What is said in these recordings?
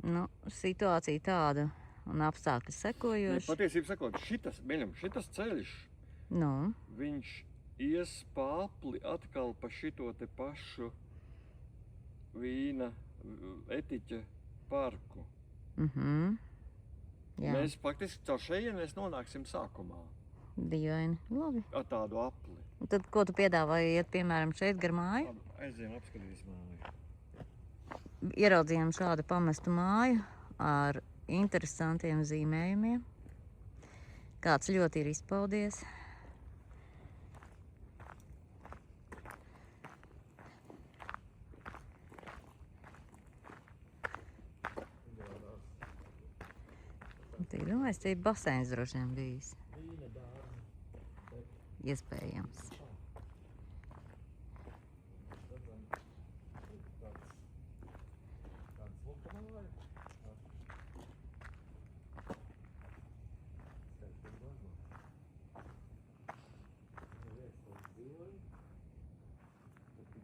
Nu, situācija tāda un apstākļi sekojoši. Patiesībā sakot, šitas ceļš, viņš ies pa apli atkal pa šito te pašu Vīna etiķa parku. Jā. Mēs faktiski caur šejienēs nonāksim sākumā. Dīvaini. Labi. Ar tādu apli. Un tad, ko tu piedāvāji iet, piemēram, šeit gar māju? Aiziem apskatīs māju. Ieraudzījām šādu pamestu māju ar interesantiem zīmējumiem. Kāds ļoti ir izpaudies. Domāju, te ir baseins droši vien bijis. Iespējams.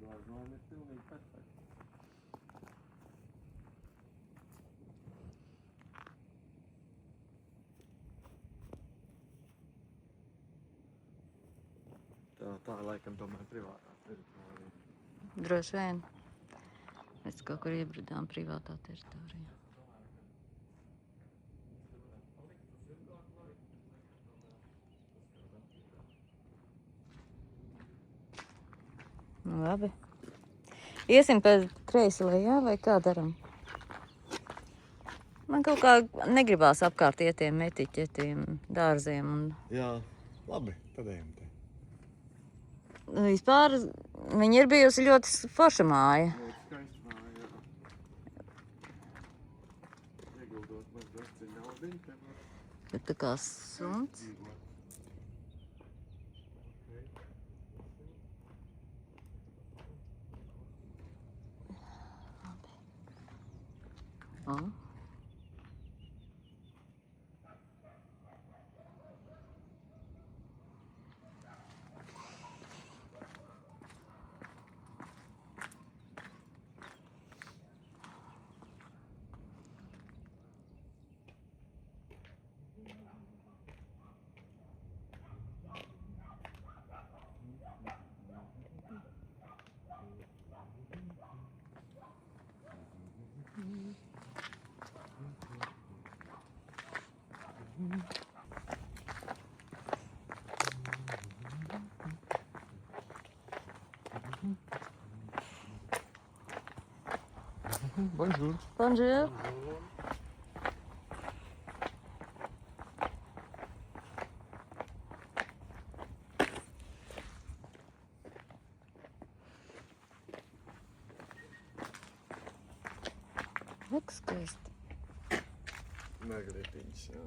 Glazojumi ir pilnīgi perfekti. Tā laikam tomēr privātā teritorija. Droši vien. Mēs kaut kur iebridām privātā teritorijā. Nu, labi. Iesim pēc kreisi lejā vai kā daram? Man kaut kā negribās apkārt ietiem etiķetiem, dārziem un... Jā, labi, tad ejam te. Vispār viņa ir bijusi ļoti forša māja. Ļoti skaista māja, jā. Ieguldot maz drusciņu naudiņu, te var... Bet tā kā suns. O. Bonjour. Bonjour. Lūk, skaisti. Margarietiņas, jā.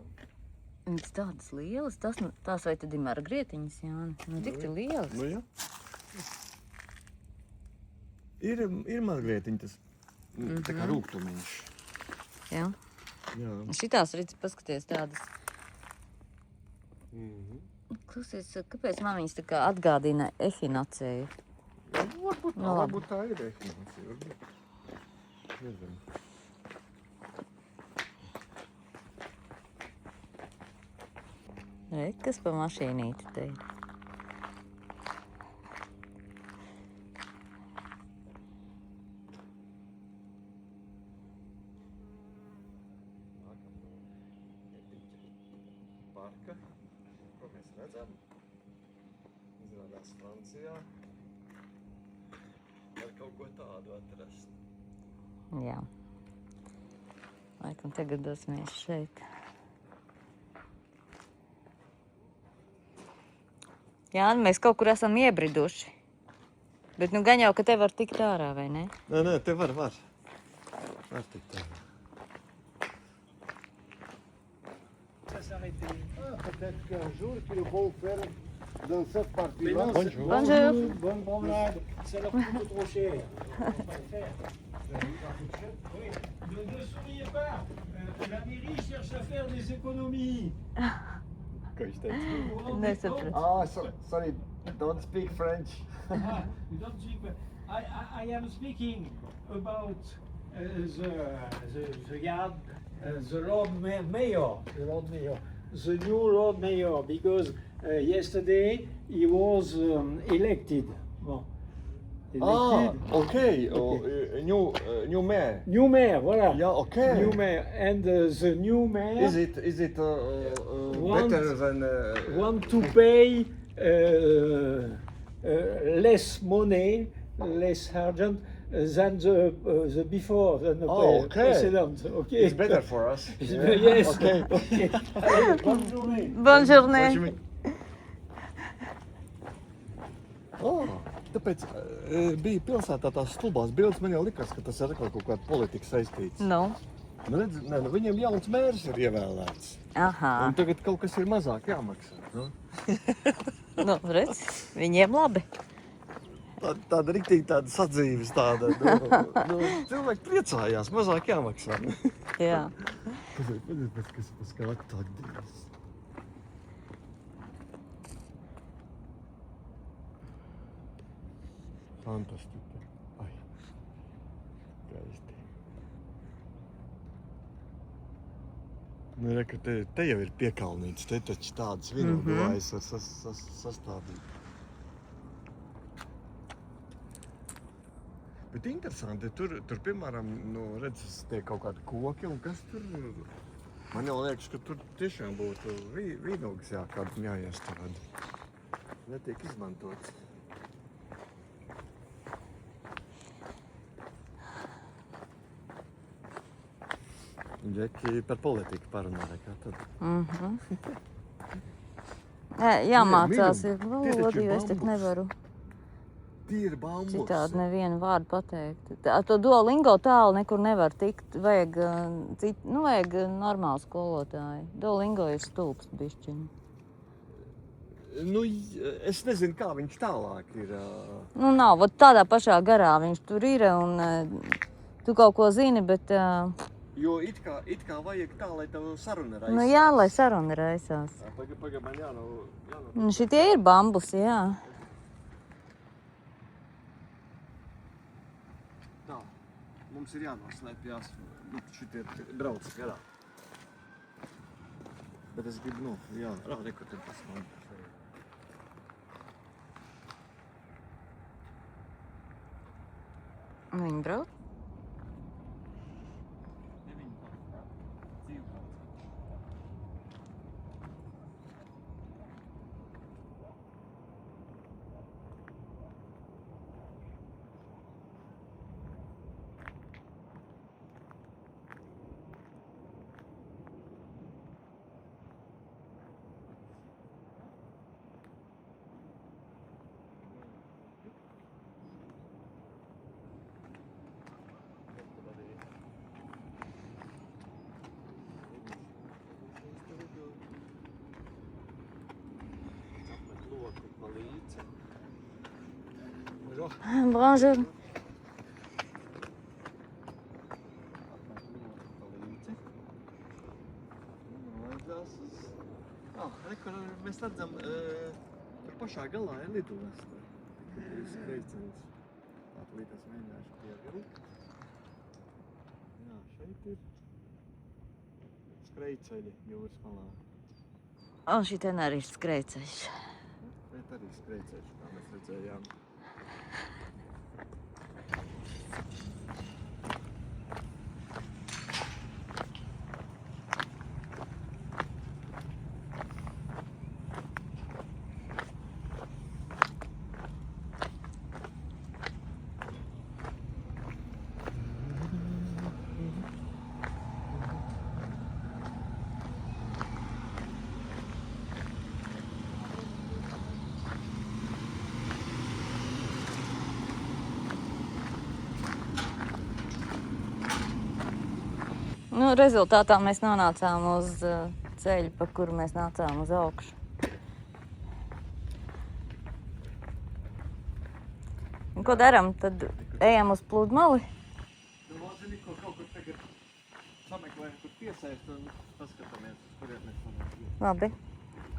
Viņas tādas lielas. Tās vai tad ir margarietiņas, Jāni? Nu, tik te lielas. Nu, jā. Ir margarietiņi tas. Tā kā rūgtumiņš. Jā. Jā. Šitās, redz, paskaties tādas. Klausies, kāpēc man viņas tā kā atgādina echinacēju? Varbūt tā ir echinacēja. Nezinu. Re, kas pa mašīnīti te ir? Parka, ko mēs redzam, izrādās Francijā, var kaut ko tādu atrast. Jā. Laikam tagad dosimies šeit. Jā, mēs kaut kur esam iebriduši. Bet nu gan jau, ka te var tikt ārā, vai ne? Nē, te var. Var tikt ārā. Peut-être qu'un jour, qu'ils vont faire dans cette partie-là. Bonjour. Bonjour. Bonne promenade. Ça leur coûte trop cher. On va pas le faire. Oui. Ne souriez pas. La mairie cherche à faire des économies. Nesapratu. Ah, sorry, don't speak French. You don't speak. I am speaking about the yard, the Lord Mayor, the new Lord Mayor, because yesterday he was elected. Bon. Ah, Elected. okay. New mayor. New mayor, voilà. Yeah, okay. New mayor, and the new mayor Is it better than want to pay less money, less urgent than the before, than the Oh, okay. precedent. Okay. It's better for us. Yes. Okay. Okay. Allez, bonne journée. Bonne journée. Oh, tāpēc bija pilsētā tās stulbās bildes, man jau likās, ka tas ir atkal kaut kāda politika saistīts. Nu, Nu, redz, ne, nu, viņiem jauns mērs ir ievēlēts. aha. Un tagad kaut kas ir mazāk jāmaksā. Nu? Nu, redz, viņiem labi. Tāda riktīgi tāda sadzīves tāda. Cilvēki priecājās, mazāk jāmaksā. Jā. Paziet, kas pa skatu atdīvas. Fantastika. Ai, skaisti. Nu, re, ka te jau ir piekalnīts, te taču tādas vinogulājas var sastādīt. Bet interesanti, tur piemēram, nu, redz, tie kaut kādi koki un kas tur, man jau liekas, ka tur tiešām būtu vīnogas kādam jāiestāda. Netiek izmantots. Džeki par politiku parunāja, kā tad? Jāmācās Tie ir taču valoda, ir jo es tik bambuks. nevaru Tie ir bambus. citādi nevienu vārdu pateikt. Ar to Duolingo tālu nekur nevar tikt. Vajag, vajag normālu skolotāju. Duolingo ir stulbs bišķiņi. Nu, es nezinu, kā viņš tālāk ir. Nu, nav, vot tādā pašā garā viņš tur ir un tu kaut ko zini, bet, Jo it kā vajag tā, lai tev saruna raisās. nu jā, lai saruna raisās. Paga, man jāno... Nu, šitie ir bambusi, jā. Tā, mums ir jānoslēpjās. Nu, šitie brauc garā. Bet es gribu, rekur tad tas man. Viņi brauc? Bonjour. Rekur mēs redzam, tur pašā galā ir lidostā. Ir skrejceļš. Tātad es mēģināšu pievilkt. Jā, šeit ir skrejceļi jūras malā. Un šitien arī ir skrejceļš. Šeit arī skrejceļš, kā mēs redzējām. Nu, rezultātā mēs nonācām uz ceļu, pa kuru mēs nācām uz augšu. Un ko daram? Tad ejam uz pludmali. Nu, zini, ko kaut kur tagad sameklējam, kur piesaist un paskatāmies, uz kuriem mēs varam iet. Labi.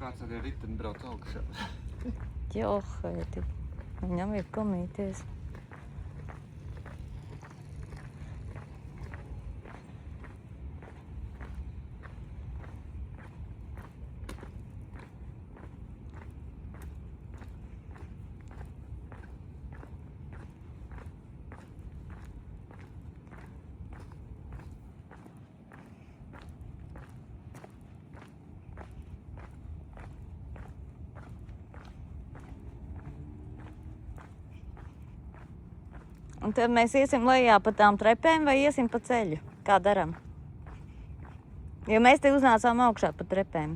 Kāds arī riteni brauc augšā. Johēti. Viņam ir komīties. Un tad mēs iesim lejā pa tām trepēm vai iesim pa ceļu? Kā daram? Jo mēs te uznācām augšā pa trepēm.